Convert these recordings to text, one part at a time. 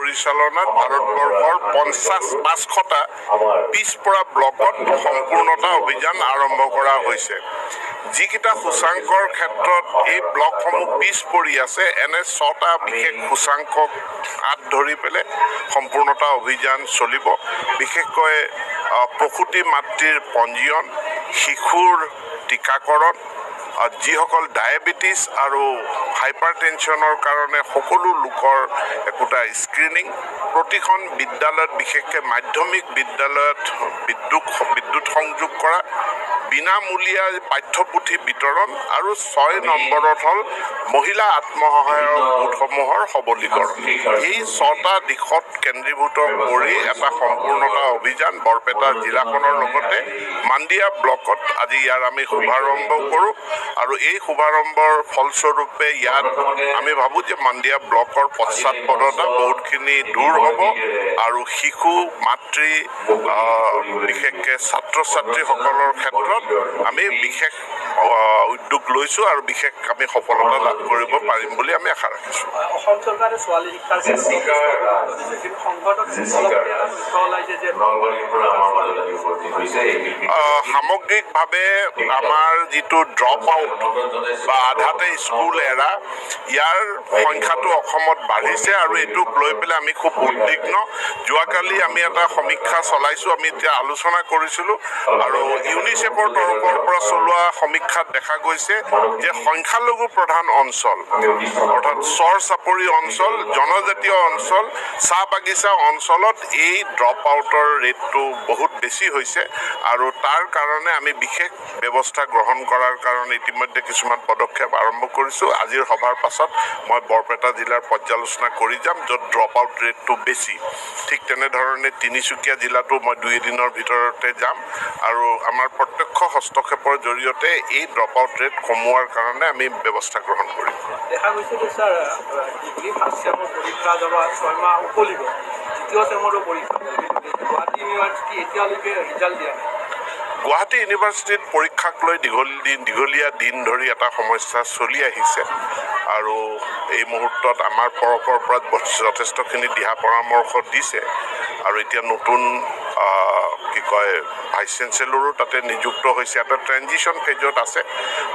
পৰিচালনাত ভাৰতবৰ্ষৰ ৫০টা পিছপৰা ব্লকত সম্পূৰ্ণতা অভিযান আৰম্ভ কৰা হৈছে। যিকেইটা সূচাংকৰ ক্ষেত্ৰত এই ব্লকসমূহ পিছ পৰি আছে, এনে ৬টা বিশেষ সূচাংকক হাত ধৰি পেলাই সম্পূৰ্ণতা অভিযান চলিব। বিশেষকৈ প্ৰসূতি মাতৃৰ পঞ্জীয়ন, শিশুৰ টীকাকৰণ, যিসকল ডায়েবেটিছ আৰু হাইপাৰ টেনশ্যনৰ কাৰণে সকলো লোকৰ একোটা স্ক্ৰিনিং, প্ৰতিখন বিদ্যালয়ত বিশেষকৈ মাধ্যমিক বিদ্যালয়ত বিদ্যুৎ সংযোগ কৰা, বিনামূলীয়া পাঠ্যপুথি বিতৰণ আৰু ৬ নম্বৰত হ'ল মহিলা আত্মসহায়ক গোটসমূহৰ সবলীকৰণ। এই ৬টা দিশত কেন্দ্ৰীভূত কৰি এটা সম্পূৰ্ণতা অভিযান বৰপেটা জিলাখনৰ লগতে মাণ্ডিয়া ব্লকত আজি ইয়াৰ আমি শুভাৰম্ভ কৰোঁ আৰু এই শুভাৰম্ভৰ ফলস্বৰূপে ইয়াত আমি ভাবোঁ যে মাণ্ডিয়া ব্লকৰ পশ্চাদপদতা বহুতখিনি দূৰ হ'ব আৰু শিশু মাতৃ বিশেষকৈ ছাত্ৰ ছাত্ৰীসকলৰ ক্ষেত্ৰত আমি বিশেষ উদ্যোগ লৈছোঁ আৰু বিশেষ আমি সফলতা লাভ কৰিব পাৰিম বুলি আমি আশা ৰাখিছোঁ। অসম চৰকাৰে ছোৱালী শিক্ষাৰ সামগ্ৰিকভাৱে আমাৰ যিটো ড্ৰপ আউট বা আধাতে স্কুল এৰা, ইয়াৰ সংখ্যাটো অসমত বাঢ়িছে আৰু এইটোক লৈ পেলাই আমি খুব উদ্বিগ্ন। যোৱাকালি আমি এটা সমীক্ষা চলাইছোঁ, আমি এতিয়া আলোচনা কৰিছিলোঁ আৰু ইউনিচেফৰ তৰফৰ পৰা চলোৱা সমীক্ষাত দেখা গৈছে যে সংখ্যালঘু প্ৰধান অঞ্চল অৰ্থাৎ চৰ চাপৰি অঞ্চল, জনজাতীয় অঞ্চল, চাহ বাগিচা অঞ্চলত এই ড্ৰপ আউটৰ ৰেটটো বহুত বেছি হৈছে আৰু তাৰ কাৰণে আমি বিশেষ ব্যৱস্থা গ্ৰহণ কৰাৰ কাৰণে ইতিমধ্যে কিছুমান পদক্ষেপ আৰম্ভ কৰিছোঁ। আজিৰ সভাৰ পাছত মই বৰপেটা জিলাৰ পৰ্যালোচনা কৰি যাম, য'ত ড্ৰপ আউট ৰেটটো বেছি। ঠিক তেনেধৰণে তিনিচুকীয়া জিলাতো মই 2 দিনৰ ভিতৰতে যাম আৰু আমাৰ প্ৰত্যক্ষ হস্তক্ষেপৰ জৰিয়তে এই ড্ৰপ আউট ৰেট কমোৱাৰ কাৰণে আমি ব্যৱস্থা গ্ৰহণ কৰিম। দেখা গৈছে যে ছাৰ, ডিগ্ৰী ফাৰ্ষ্ট চেমৰ পৰীক্ষা যাব 6 মাহ উকলিব, দ্বিতীয় চেমৰো পৰীক্ষা গুৱাহাটী ইউনিভাৰ্চিটি এতিয়ালৈকে ৰিজাল্ট দিয়া নাই। গুৱাহাটী ইউনিভাৰ্চিটিত পৰীক্ষাক লৈ দীঘলীয়া দিন ধৰি এটা সমস্যা চলি আহিছে আৰু এই মুহূৰ্তত আমাৰ তৰফৰ পৰা যথেষ্টখিনি দিহা পৰামৰ্শ দিছে আৰু এতিয়া নতুন ভাইচ চেঞ্চেলৰো তাতে নিযুক্ত হৈছে, এটা ট্ৰেনজিশ্যন ফেজত আছে।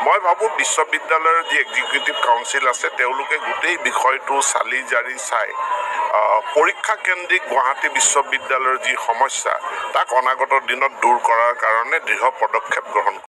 মই ভাবোঁ বিশ্ববিদ্যালয়ৰ যি এক্সিকিউটিভ কাউন্সিল আছে, তেওঁলোকে গোটেই বিষয়টো চালি জাৰি চাই পৰীক্ষা কেন্দ্ৰিক গুৱাহাটী বিশ্ববিদ্যালয়ৰ যি সমস্যা, তাক অনাগত দিনত দূৰ কৰাৰ কাৰণে দৃঢ় পদক্ষেপ গ্ৰহণ